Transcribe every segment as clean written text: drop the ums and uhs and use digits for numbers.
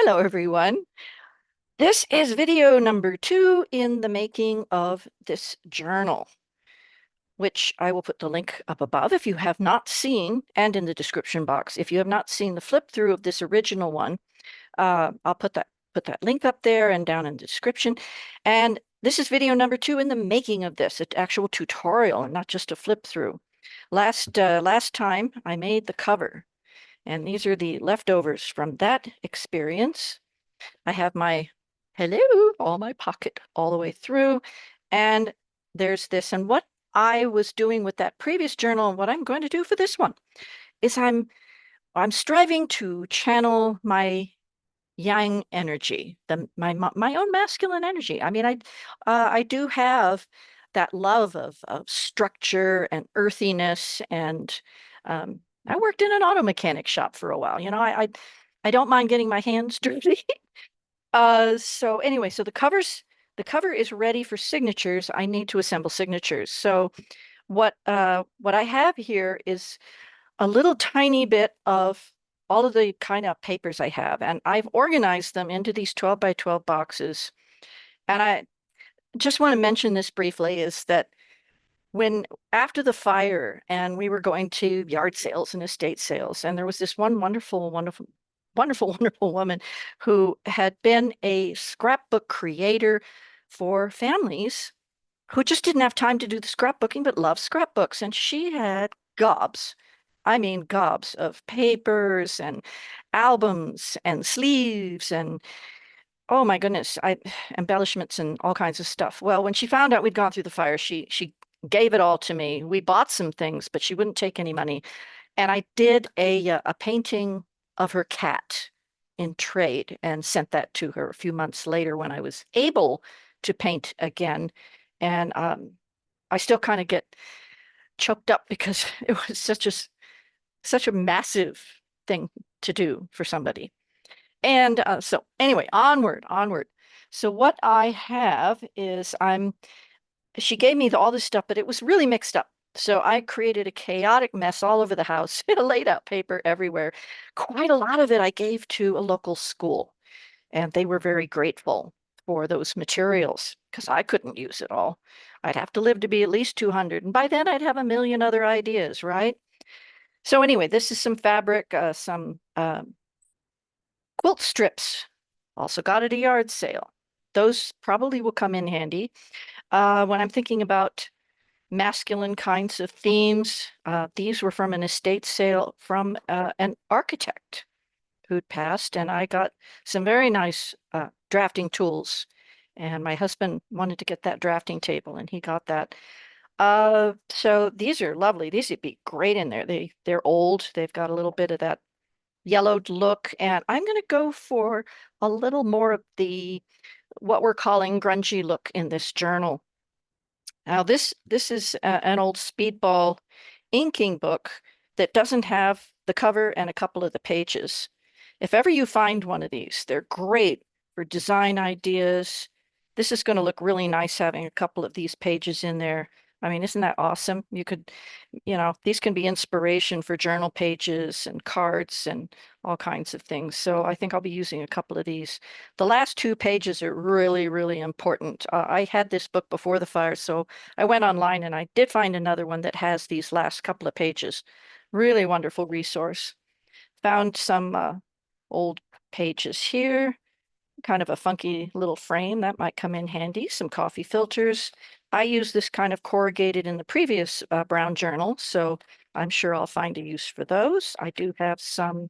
Hello, everyone. This is video number 2 in the making of this journal, which I will put the link up above if you have not seen, and in the description box. If you have not seen the flip through of this original one, I'll put that link up there and down in the description. And this is video number 2 in the making of this, an actual tutorial and not just a flip through. Last time I made the cover, and these are the leftovers from that experience. I have my hello, all my pocket all the way through. And there's this. And what I was doing with that previous journal and what I'm going to do for this one is I'm striving to channel my yang energy, my own masculine energy. I mean, I do have that love of structure and earthiness, and I worked in an auto mechanic shop for a while. I don't mind getting my hands dirty. So anyway, so the cover is ready for signatures. I need to assemble signatures. So what I have here is a little tiny bit of all of the kind of papers I have, and I've organized them into these 12 by 12 boxes. And I just want to mention this briefly is that when after the fire and we were going to yard sales and estate sales, and there was this one wonderful woman who had been a scrapbook creator for families who just didn't have time to do the scrapbooking but loved scrapbooks. And she had gobs, I mean gobs of papers and albums and sleeves and oh my goodness, I embellishments and all kinds of stuff. Well, when she found out we'd gone through the fire, she gave it all to me. We bought some things, but she wouldn't take any money. And I did a painting of her cat in trade and sent that to her a few months later when I was able to paint again. And I still kind of get choked up because it was such a massive thing to do for somebody. And so anyway, onward. So what I have is she gave me all this stuff, but it was really mixed up. So I created a chaotic mess all over the house, laid out paper everywhere. Quite a lot of it I gave to a local school, and they were very grateful for those materials because I couldn't use it all. I'd have to live to be at least 200, and by then I'd have a million other ideas, right? So anyway, this is some fabric, some quilt strips. Also got at a yard sale. Those probably will come in handy. When I'm thinking about masculine kinds of themes, these were from an estate sale from an architect who'd passed, and I got some very nice drafting tools. And my husband wanted to get that drafting table, and he got that. So these are lovely. These would be great in there. They're old. They've got a little bit of that yellowed look, and I'm going to go for a little more of the what we're calling grungy look in this journal. Now this is an old speedball inking book that doesn't have the cover and a couple of the pages. If ever you find one of these, they're great for design ideas. This is going to look really nice having a couple of these pages in there. I mean, isn't that awesome? These can be inspiration for journal pages and cards and all kinds of things. So I think I'll be using a couple of these. The last 2 pages are really, really important. I had this book before the fire, so I went online and I did find another one that has these last couple of pages. Really wonderful resource. Found some old pages here, kind of a funky little frame that might come in handy, some coffee filters. I used this kind of corrugated in the previous brown journal, so I'm sure I'll find a use for those. I do have some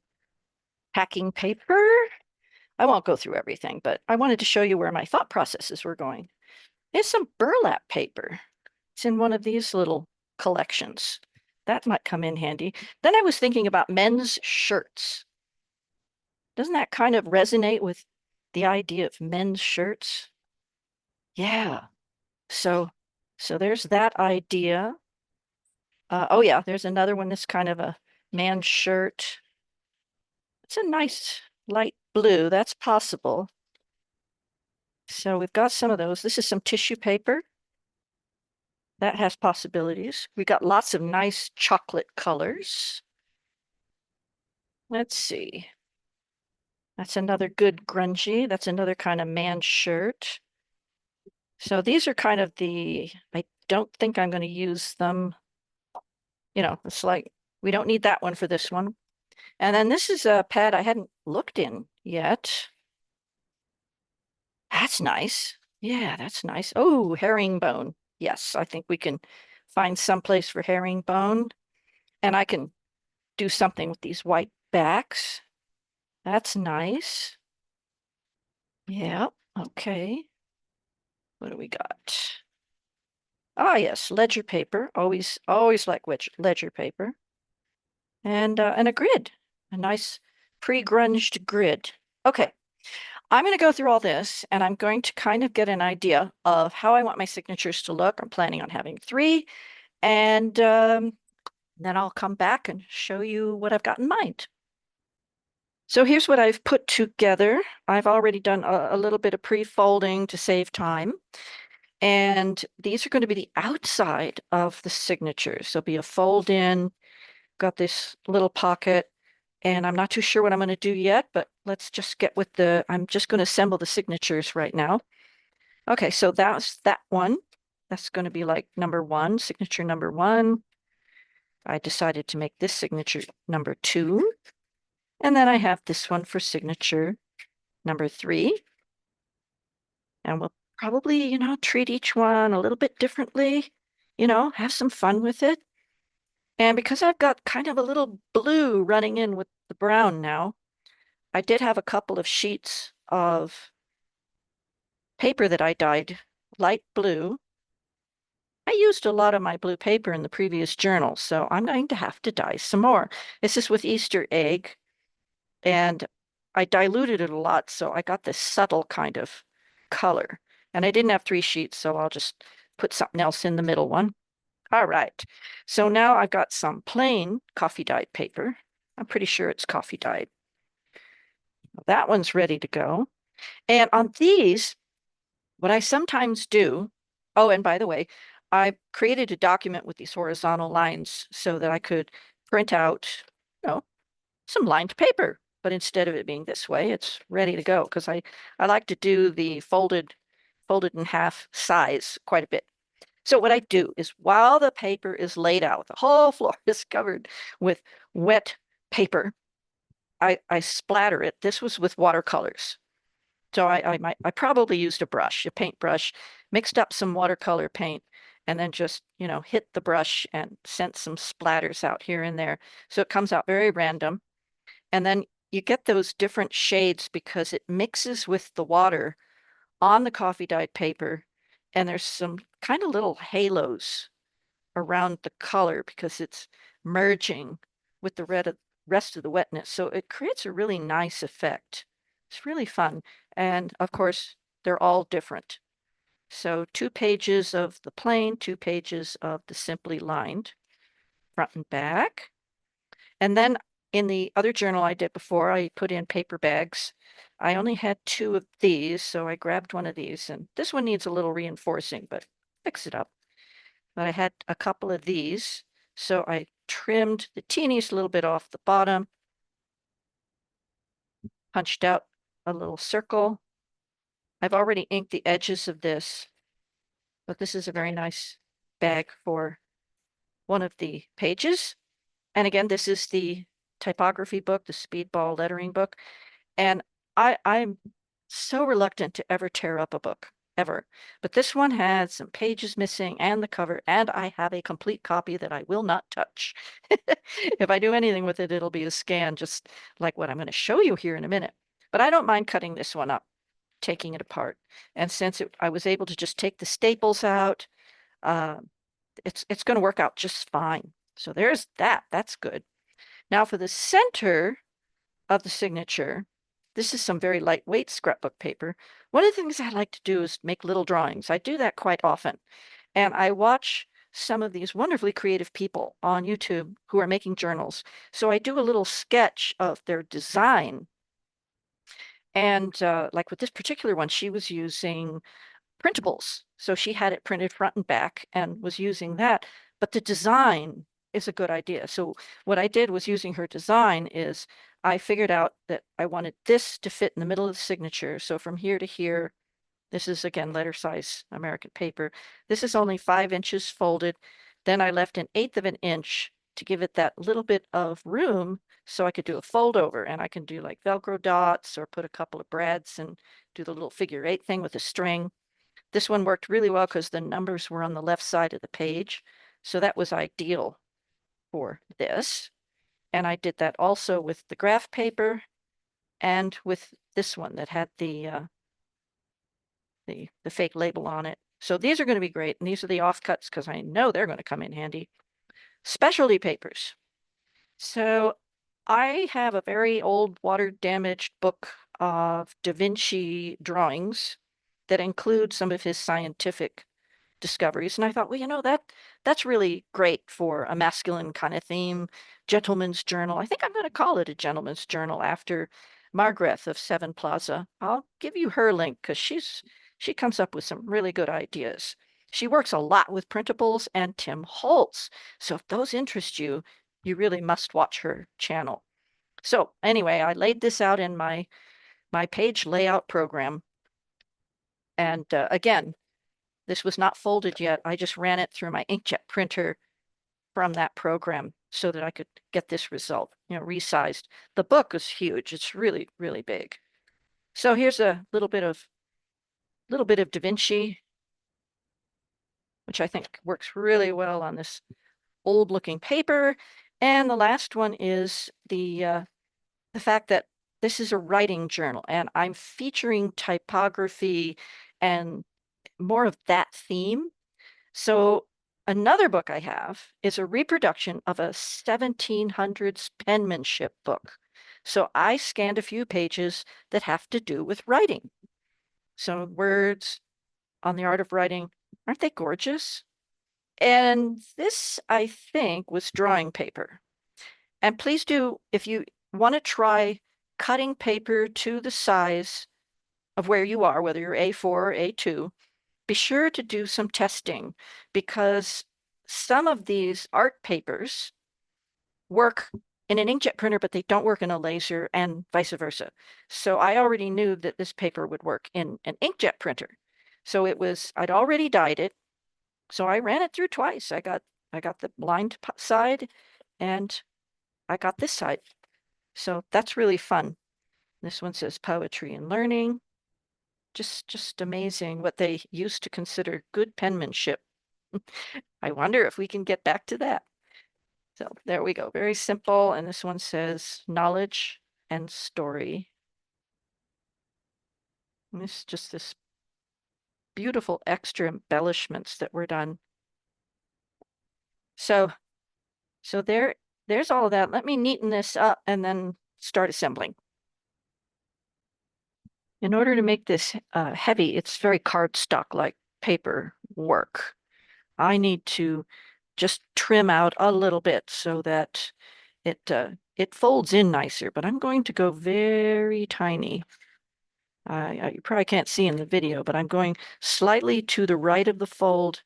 packing paper. I won't go through everything, but I wanted to show you where my thought processes were going. There's some burlap paper. It's in one of these little collections. That might come in handy. Then I was thinking about men's shirts. Doesn't that kind of resonate with the idea of men's shirts? Yeah. So there's that idea. Oh yeah, there's another one that's kind of a man's shirt. It's a nice light blue. That's possible. So we've got some of those. This is some tissue paper. That has possibilities. We got lots of nice chocolate colors. Let's see. That's another good grungy. That's another kind of man shirt. So these are kind of I don't think I'm going to use them. It's like we don't need that one for this one. And then this is a pad I hadn't looked in yet. That's nice. Yeah, that's nice. Oh, herringbone. Yes, I think we can find some place for herringbone. And I can do something with these white backs. That's nice. Yeah, okay. What do we got? Ah, yes, ledger paper. Always like ledger paper. And a grid, a nice pre-grunged grid. Okay, I'm going to go through all this and I'm going to kind of get an idea of how I want my signatures to look. I'm planning on having three, and then I'll come back and show you what I've got in mind. So here's what I've put together. I've already done a little bit of pre-folding to save time. And these are going to be the outside of the signatures. There'll be a fold in, got this little pocket, and I'm not too sure what I'm going to do yet, but let's just get with I'm just going to assemble the signatures right now. Okay, so that's that one. That's going to be like number one, signature number one. I decided to make this signature number two. And then I have this one for signature number three. And we'll probably, treat each one a little bit differently, have some fun with it. And because I've got kind of a little blue running in with the brown now, I did have a couple of sheets of paper that I dyed light blue. I used a lot of my blue paper in the previous journal, so I'm going to have to dye some more. This is with Easter egg, and I diluted it a lot, so I got this subtle kind of color. And I didn't have three sheets, so I'll just put something else in the middle one. All right. So now I've got some plain coffee dyed paper. I'm pretty sure it's coffee dyed. That one's ready to go. And on these, what I sometimes do, oh, and by the way, I created a document with these horizontal lines so that I could print out, some lined paper. But instead of it being this way, it's ready to go because I like to do the folded in half size quite a bit. So what I do is while the paper is laid out, the whole floor is covered with wet paper, I splatter it. This was with watercolors. So I probably used a paintbrush, mixed up some watercolor paint, and then just, hit the brush and sent some splatters out here and there. So it comes out very random. And then you get those different shades because it mixes with the water on the coffee dyed paper. And there's some kind of little halos around the color because it's merging with the rest of the wetness. So it creates a really nice effect. It's really fun. And of course, they're all different. So 2 pages of the plain, 2 pages of the simply lined, front and back. And then in the other journal I did before, I put in paper bags. I only had two of these, so I grabbed one of these. And this one needs a little reinforcing, but fix it up. But I had a couple of these, so I trimmed the teeniest little bit off the bottom, punched out a little circle. I've already inked the edges of this, but this is a very nice bag for one of the pages. And again, this is the typography book, the Speedball lettering book. And I'm so reluctant to ever tear up a book, ever. But this one had some pages missing and the cover, and I have a complete copy that I will not touch. If I do anything with it, it'll be a scan, just like what I'm going to show you here in a minute. But I don't mind cutting this one up, taking it apart. And since I was able to just take the staples out, uh, it's going to work out just fine. So there's that. That's good. Now for the center of the signature, this is some very lightweight scrapbook paper. One of the things I like to do is make little drawings. I do that quite often. And I watch some of these wonderfully creative people on YouTube who are making journals. So I do a little sketch of their design. And like with this particular one, she was using printables. So she had it printed front and back and was using that. But the design is a good idea. So what I did was using her design is I figured out that I wanted this to fit in the middle of the signature. So from here to here, this is again letter size American paper. This is only 5 inches folded. Then I left 1/8 of an inch to give it that little bit of room so I could do a fold over, and I can do like Velcro dots or put a couple of brads and do the little figure 8 thing with a string. This one worked really well because the numbers were on the left side of the page. So that was ideal for this. And I did that also with the graph paper and with this one that had the fake label on it. So these are going to be great. And these are the offcuts because I know they're going to come in handy. Specialty papers. So I have a very old water damaged book of Da Vinci drawings that include some of his scientific discoveries. And I thought, well, that's really great for a masculine kind of theme, gentleman's journal. I think I'm going to call it a gentleman's journal after Margaret of Seven Plaza. I'll give you her link because she comes up with some really good ideas. She works a lot with printables and Tim Holtz. So if those interest you, you really must watch her channel. So anyway, I laid this out in my page layout program. And again, this was not folded yet. I just ran it through my inkjet printer from that program so that I could get this result, resized. The book is huge. It's really, really big. So here's a little bit of Da Vinci, which I think works really well on this old looking paper. And the last one is the fact that this is a writing journal and I'm featuring typography and more of that theme. So another book I have is a reproduction of a 1700s penmanship book. So I scanned a few pages that have to do with writing. So words on the art of writing, aren't they gorgeous? And this, I think, was drawing paper. And please do, if you want to try cutting paper to the size of where you are, whether you're A4 or A2, be sure to do some testing because some of these art papers work in an inkjet printer, but they don't work in a laser and vice versa. So I already knew that this paper would work in an inkjet printer. So I'd already dyed it. So I ran it through twice. I got the blind side and I got this side. So that's really fun. This one says poetry and learning. Just amazing what they used to consider good penmanship. I wonder if we can get back to that. So there we go. Very simple. And this one says knowledge and story. And this just this beautiful extra embellishments that were done. So there's all of that. Let me neaten this up and then start assembling. In order to make this heavy, it's very cardstock-like paper work. I need to just trim out a little bit so that it folds in nicer, but I'm going to go very tiny. You probably can't see in the video, but I'm going slightly to the right of the fold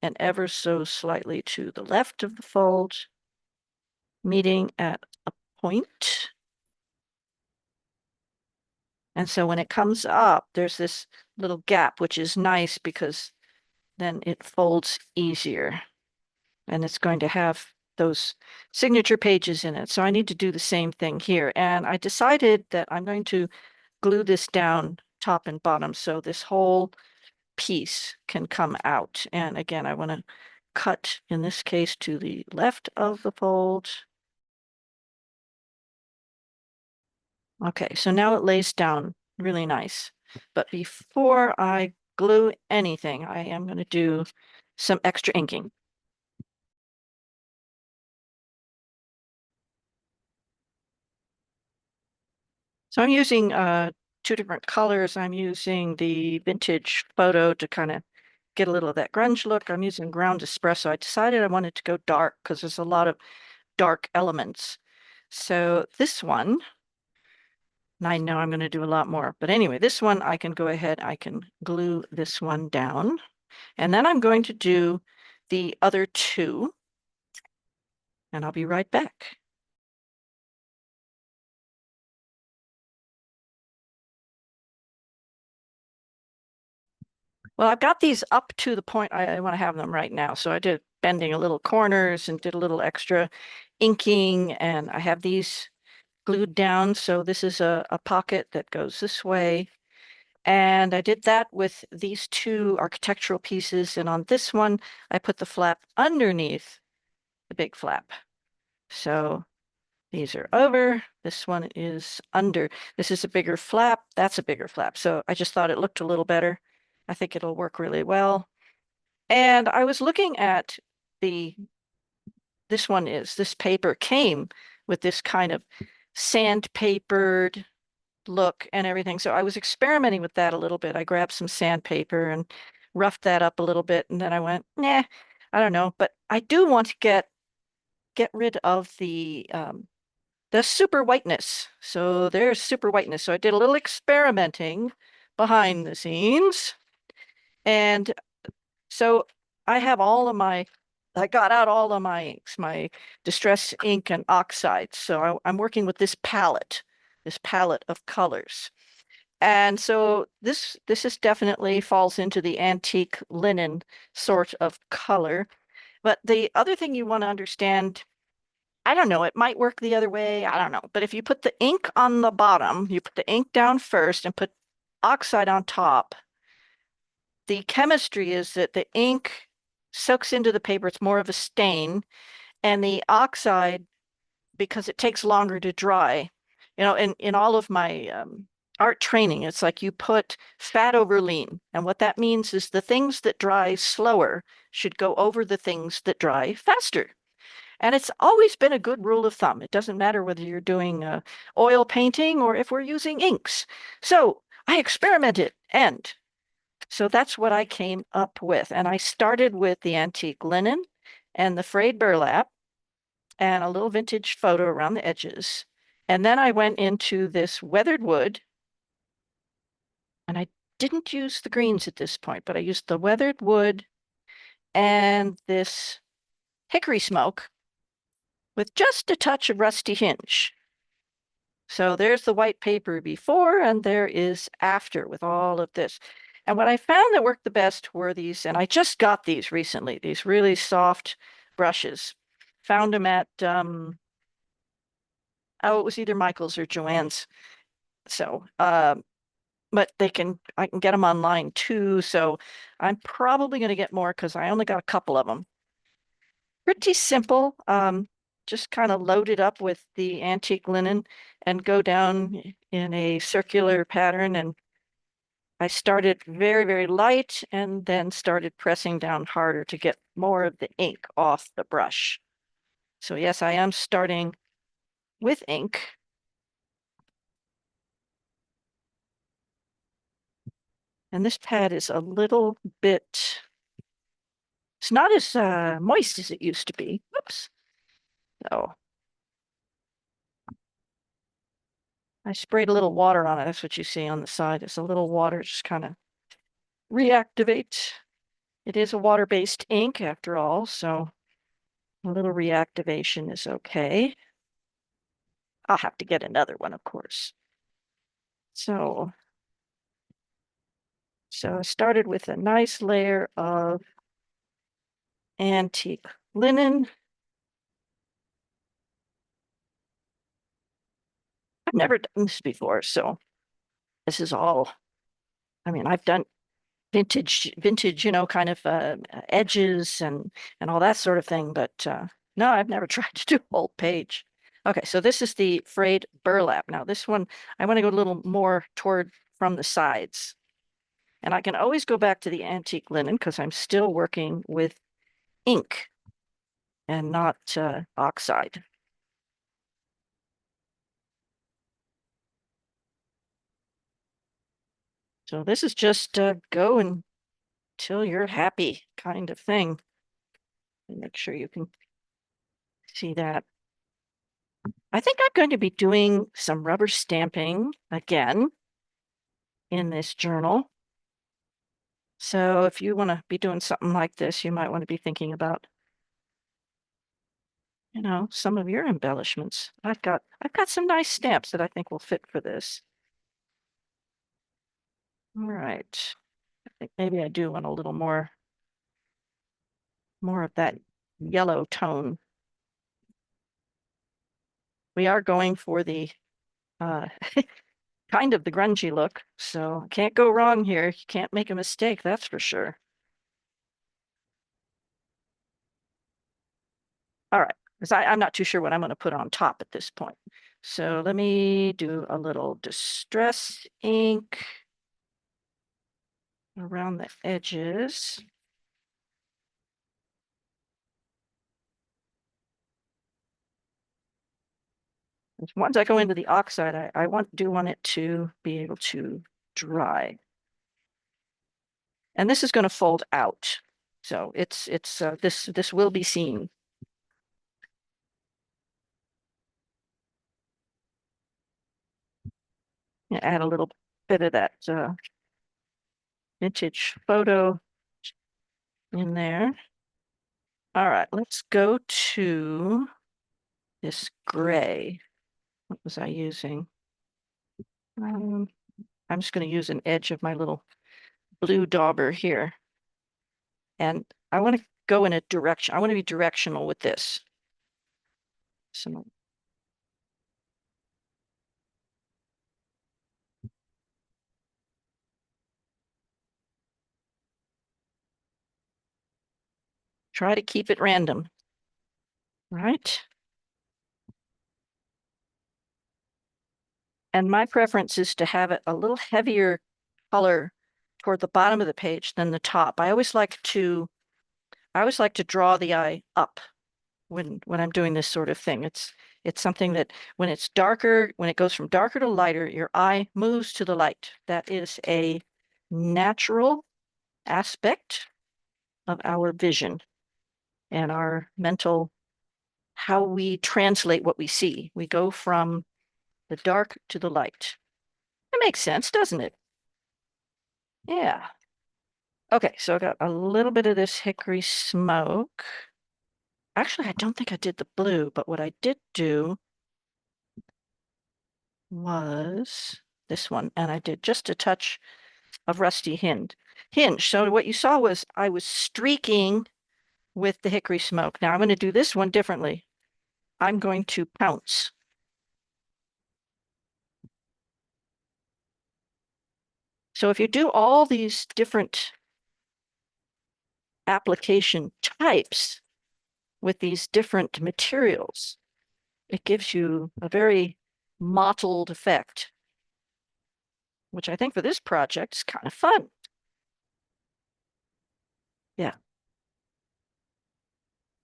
and ever so slightly to the left of the fold, meeting at a point. And so when it comes up, there's this little gap, which is nice because then it folds easier. And it's going to have those signature pages in it. So I need to do the same thing here. And I decided that I'm going to glue this down top and bottom so this whole piece can come out. And again, I want to cut, in this case, to the left of the fold. Okay, so now it lays down really nice. But before I glue anything, I am going to do some extra inking. So I'm using two different colors. I'm using the vintage photo to kind of get a little of that grunge look. I'm using ground espresso. I decided I wanted to go dark because there's a lot of dark elements. So this one, and I know I'm going to do a lot more, but anyway, this one I can go ahead, I can glue this one down. And then I'm going to do the other two, and I'll be right back. Well, I've got these up to the point I want to have them right now. So I did bending a little corners and did a little extra inking, and I have these glued down. So this is a pocket that goes this way. And I did that with these two architectural pieces. And on this one, I put the flap underneath the big flap. So these are over. This one is under. This is a bigger flap. That's a bigger flap. So I just thought it looked a little better. I think it'll work really well. And I was looking at the, this paper came with this kind of sandpapered look and everything. So I was experimenting with that a little bit. I grabbed some sandpaper and roughed that up a little bit. And then I went, nah, I don't know. But I do want to get rid of the super whiteness. So there's super whiteness. So I did a little experimenting behind the scenes. And so I have all of my, I got out all of my inks, my distress ink and oxides. So I'm working with this palette of colors. And so this is definitely falls into the antique linen sort of color. But the other thing you want to understand, I don't know, it might work the other way. I don't know. But if you put the ink on the bottom, you put the ink down first and put oxide on top, the chemistry is that the ink soaks into the paper. It's more of a stain. And the oxide, because it takes longer to dry, in all of my art training, it's like you put fat over lean. And what that means is the things that dry slower should go over the things that dry faster. And it's always been a good rule of thumb. It doesn't matter whether you're doing oil painting or if we're using inks. So I experimented, and so that's what I came up with. And I started with the antique linen and the frayed burlap and a little vintage photo around the edges. And then I went into this weathered wood, and I didn't use the greens at this point, but I used the weathered wood and this hickory smoke with just a touch of rusty hinge. So there's the white paper before, and there is after with all of this. And what I found that worked the best were these, and I just got these recently, these really soft brushes. Found them at, oh, it was either Michael's or Joann's. So, but I can get them online too. So I'm probably going to get more because I only got a couple of them. Pretty simple. Just kind of load it up with the antique linen and go down in a circular pattern. And I started very, very light and then started pressing down harder to get more of the ink off the brush. So yes, I am starting with ink. And this pad is a little bit, it's not as moist as it used to be. Whoops. So I sprayed a little water on it. That's what you see on the side. It's a little water, just kind of reactivate. It is a water-based ink after all, so a little reactivation is okay. I'll have to get another one, of course. So I started with a nice layer of antique linen. I've never done this before, so this is all, I mean, I've done vintage, kind of edges and all that sort of thing. But no, I've never tried to do a whole page. Okay, so this is the frayed burlap. Now this one, I want to go a little more toward from the sides. And I can always go back to the antique linen because I'm still working with ink and not oxide. So this is just go until you're happy kind of thing. And make sure you can see that. I think I'm going to be doing some rubber stamping again in this journal. So if you want to be doing something like this, you might want to be thinking about, some of your embellishments. I've got some nice stamps that I think will fit for this. All right. think maybe I do want a little more of that yellow tone. We are going for the uh, kind of the grungy look, so can't go wrong here. You can't make a mistake, that's for sure. All right, because I'm not too sure what I'm going to put on top at this point. So let me do a little distress ink around the edges. Once I go into the oxide, I do want it to be able to dry. And this is going to fold out. So this will be seen. Add a little bit of that vintage photo in there. All right, let's go to this gray. What was I using? I'm just going to use an edge of my little blue dauber here. And I want to go in a direction. I want to be directional with this. So try to keep it random, right? And my preference is to have it a little heavier color toward the bottom of the page than the top. I always like to draw the eye up when I'm doing this sort of thing. It's something that when it's darker, when it goes from darker to lighter, your eye moves to the light. That is a natural aspect of our vision and our mental, how we translate what we see. We go from the dark to the light. It makes sense, doesn't it? Yeah. Okay, so I got a little bit of this hickory smoke. Actually, I don't think I did the blue, but what I did do was this one, and I did just a touch of rusty hinge. So what you saw was I was streaking with the hickory smoke. Now I'm going to do this one differently. I'm going to pounce. So if you do all these different application types with these different materials, it gives you a very mottled effect, which I think for this project is kind of fun. Yeah.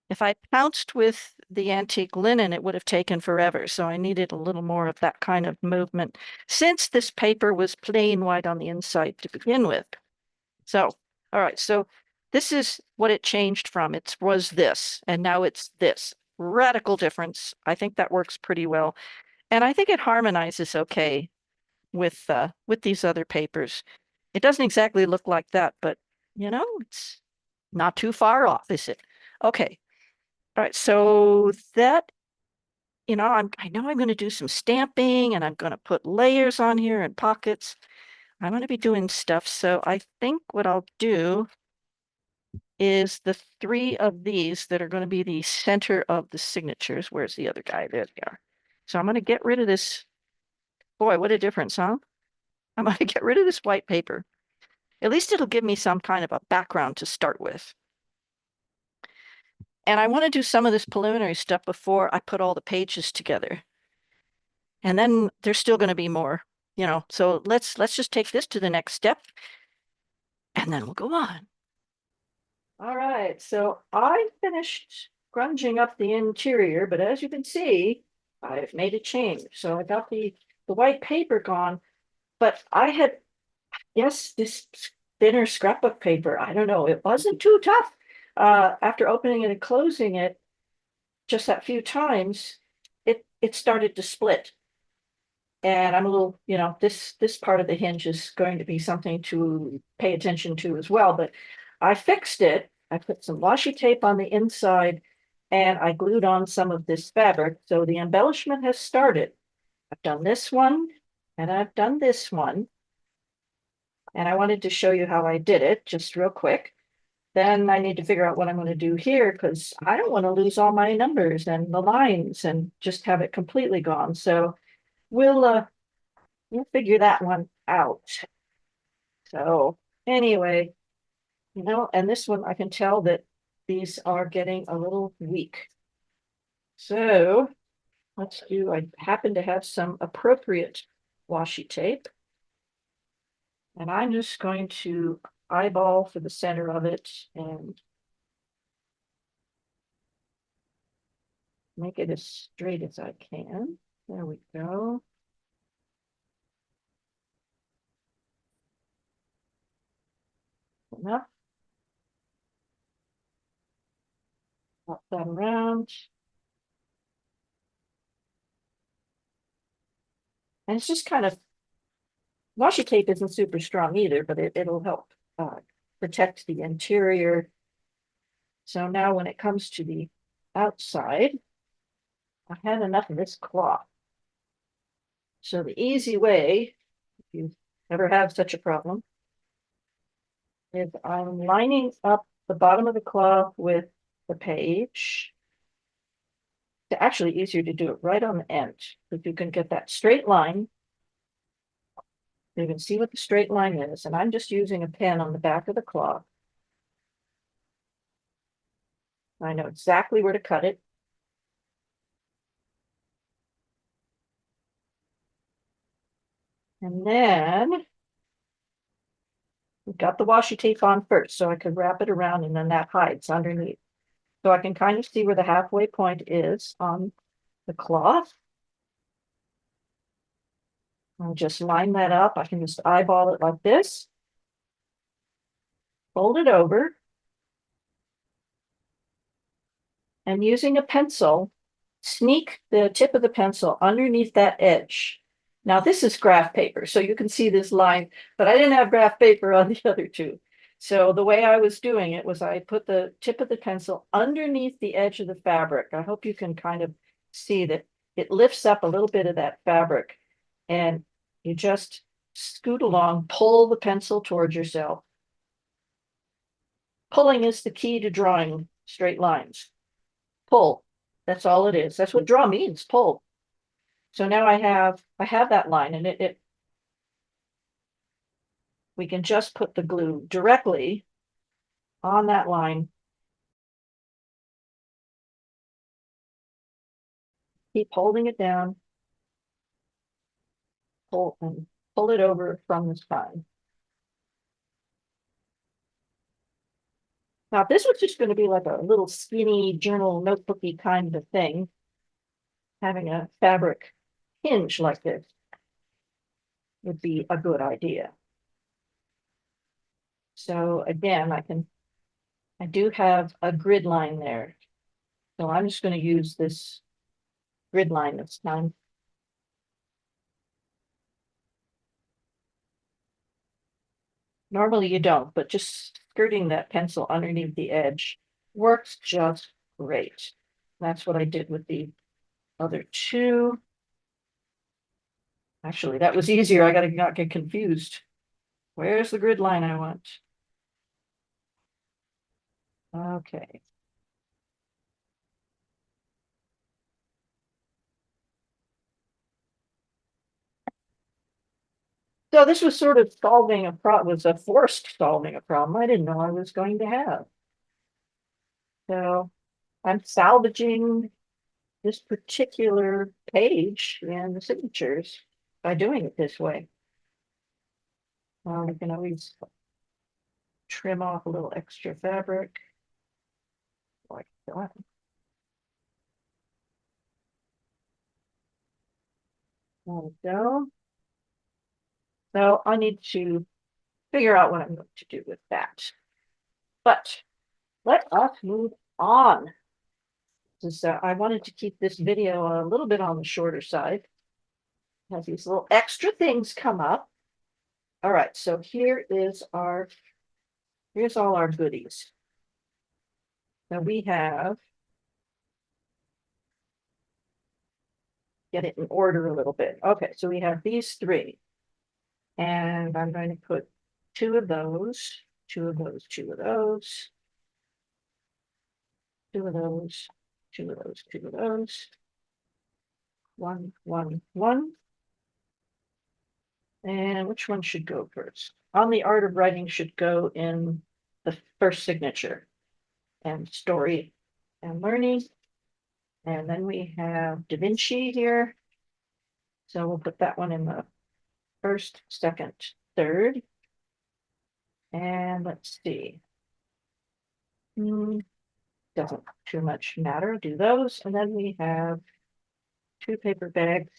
If I pounced with the antique linen, it would have taken forever. So I needed a little more of that kind of movement since this paper was plain white on the inside to begin with. So, all right. So this is what it changed from. It was this, and now it's this. Radical difference. I think that works pretty well. And I think it harmonizes okay with these other papers. It doesn't exactly look like that, but it's not too far off, is it? Okay. All right, so that, I know I'm going to do some stamping and I'm going to put layers on here and pockets. I'm going to be doing stuff. So I think what I'll do is the three of these that are going to be the center of the signatures. Where's the other guy? There they are. So I'm going to get rid of this. Boy, what a difference, huh? I'm going to get rid of this white paper. At least it'll give me some kind of a background to start with. And I want to do some of this preliminary stuff before I put all the pages together. And then there's still going to be more, so let's just take this to the next step and then we'll go on. All right, so I finished grunging up the interior, but as you can see, I've made a change. So I got the white paper gone, but I had, yes, this thinner scrapbook paper, I don't know, it wasn't too tough. After opening it and closing it just that few times, it started to split. And I'm a little, this part of the hinge is going to be something to pay attention to as well. But I fixed it. I put some washi tape on the inside and I glued on some of this fabric. So the embellishment has started. I've done this one and I've done this one. And I wanted to show you how I did it just real quick. Then I need to figure out what I'm going to do here because I don't want to lose all my numbers and the lines and just have it completely gone. So we'll figure that one out. So anyway, and this one I can tell that these are getting a little weak. So let's do, I happen to have some appropriate washi tape. And I'm just going to eyeball for the center of it and make it as straight as I can. There we go. Enough. Wrap that around. And it's just kind of, washi tape isn't super strong either, but it'll help protect the interior. So now when it comes to the outside, I had enough of this cloth. So the easy way, if you ever have such a problem, is I'm lining up the bottom of the cloth with the page. It's actually easier to do it right on the end. If you can get that straight line, you can see what the straight line is. And I'm just using a pen on the back of the cloth. I know exactly where to cut it. And then we've got the washi tape on first, so I could wrap it around and then that hides underneath. So I can kind of see where the halfway point is on the cloth. I'll just line that up. I can just eyeball it like this, fold it over, and using a pencil, sneak the tip of the pencil underneath that edge. Now this is graph paper, so you can see this line, but I didn't have graph paper on the other two. So the way I was doing it was I put the tip of the pencil underneath the edge of the fabric. I hope you can kind of see that it lifts up a little bit of that fabric and you just scoot along, pull the pencil towards yourself. Pulling is the key to drawing straight lines. Pull. That's all it is. That's what draw means, pull. So now I have that line and we can just put the glue directly on that line. Keep holding it down. Pull and pull it over from the spine. Now, if this was just going to be like a little skinny journal notebooky kind of thing, having a fabric hinge like this would be a good idea. So again, I do have a grid line there. So I'm just going to use this grid line this time. Normally you don't, but just skirting that pencil underneath the edge works just great. That's what I did with the other two. Actually, that was easier. I got to not get confused. Where's the grid line I want? Okay. So this was sort of solving a problem, was a forced solving a problem I didn't know I was going to have. So I'm salvaging this particular page in the signatures by doing it this way. We can always trim off a little extra fabric like that. There we go. So I need to figure out what I'm going to do with that. But let us move on. Since I wanted to keep this video a little bit on the shorter side. Has these little extra things come up. All right, so here's all our goodies. Now we have, get it in order a little bit. Okay, so we have these three. And I'm going to put two of those, two of those, two of those, two of those, two of those, two of those. One, one, one. And which one should go first? On the art of writing should go in the first signature and story and learning. And then we have Da Vinci here. So we'll put that one in the first, second, third. And let's see. Doesn't too much matter. Do those. And then we have two paper bags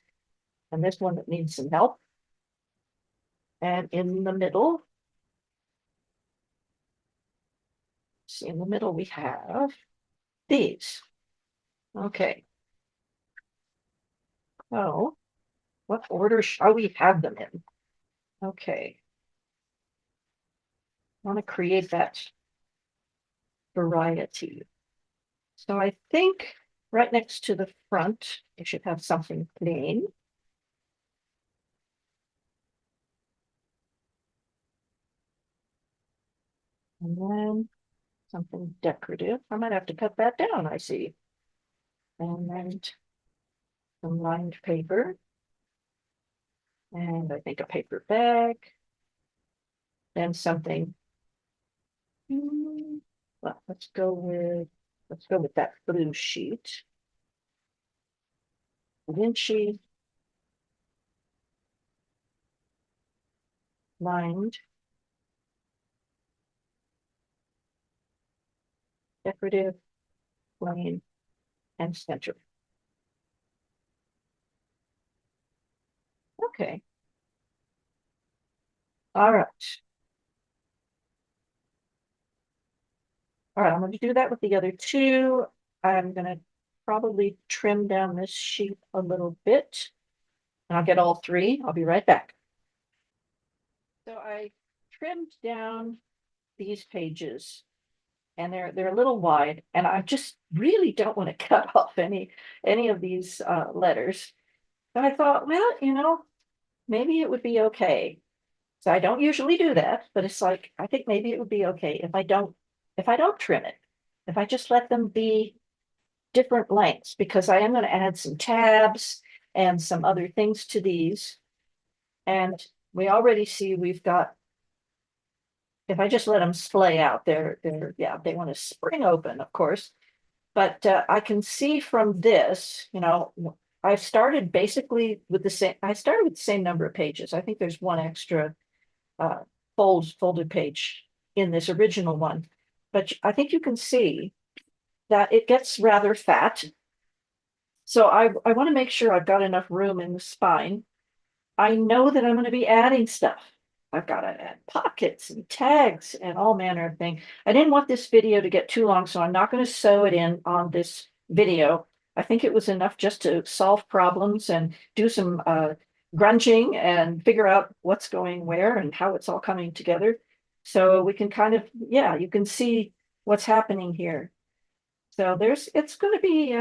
and this one that needs some help. And in the middle, see, in the middle we have these. Okay. Oh, what order shall we have them in? Okay. I want to create that variety. So I think right next to the front, you should have something plain. And then something decorative. I might have to cut that down, I see. And then some lined paper. And I think a paper bag. Then something. Well, let's go with that blue sheet. Da Vinci. Lined. Decorative, plain, and center. Okay. All right. All right, I'm going to do that with the other two. I'm going to probably trim down this sheet a little bit. And I'll get all three. I'll be right back. So I trimmed down these pages and they're a little wide and I just really don't want to cut off any of these letters. But I thought, well, maybe it would be okay. So I don't usually do that, but it's like I think maybe it would be okay if I don't trim it, if I just let them be different lengths, because I am going to add some tabs and some other things to these. And we already see we've got, if I just let them splay out, yeah, they want to spring open, of course. But I can see from this, I started basically with I started with the same number of pages. I think there's one extra uh, folded page in this original one. But I think you can see that it gets rather fat. So I want to make sure I've got enough room in the spine. I know that I'm going to be adding stuff. I've got to add pockets and tags and all manner of things. I didn't want this video to get too long, so I'm not going to sew it in on this video. I think it was enough just to solve problems and do some grunging and figure out what's going where and how it's all coming together. So we can kind of, yeah, you can see what's happening here. So it's going to be,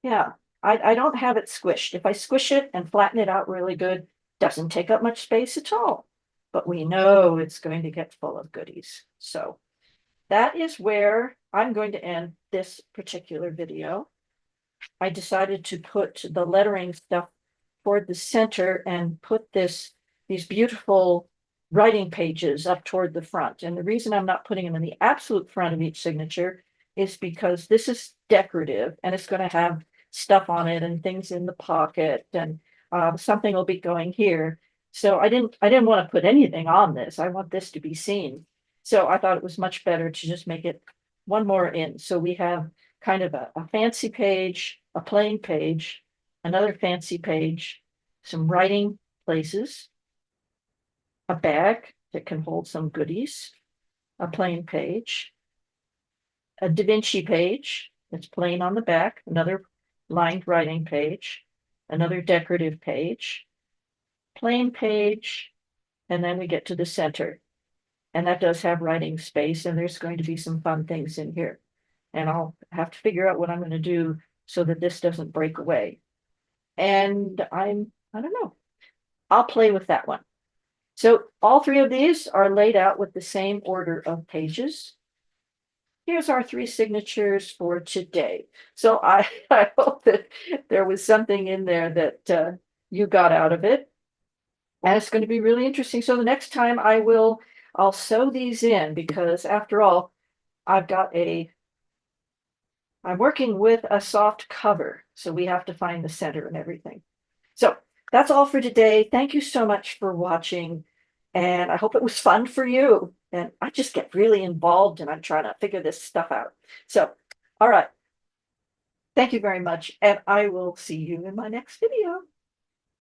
yeah, I don't have it squished. If I squish it and flatten it out really good, doesn't take up much space at all. But we know it's going to get full of goodies. So that is where I'm going to end this particular video. I decided to put the lettering stuff toward the center and put these beautiful writing pages up toward the front. And the reason I'm not putting them in the absolute front of each signature is because this is decorative and it's going to have stuff on it and things in the pocket and something will be going here. So I didn't want to put anything on this. I want this to be seen. So I thought it was much better to just make it one more in. So we have kind of a fancy page, a plain page, another fancy page, some writing places, a bag that can hold some goodies, a plain page, a Da Vinci page that's plain on the back, another lined writing page, another decorative page, plain page, and then we get to the center. And that does have writing space, and there's going to be some fun things in here. And I'll have to figure out what I'm going to do so that this doesn't break away. And I don't know. I'll play with that one. So all three of these are laid out with the same order of pages. Here's our three signatures for today. So I, I hope that there was something in there that you got out of it. And it's going to be really interesting. So the next time I'll sew these in because after all, I've got I'm working with a soft cover. So we have to find the center and everything. So that's all for today. Thank you so much for watching. And I hope it was fun for you. And I just get really involved and I'm trying to figure this stuff out. So, all right. Thank you very much. And I will see you in my next video.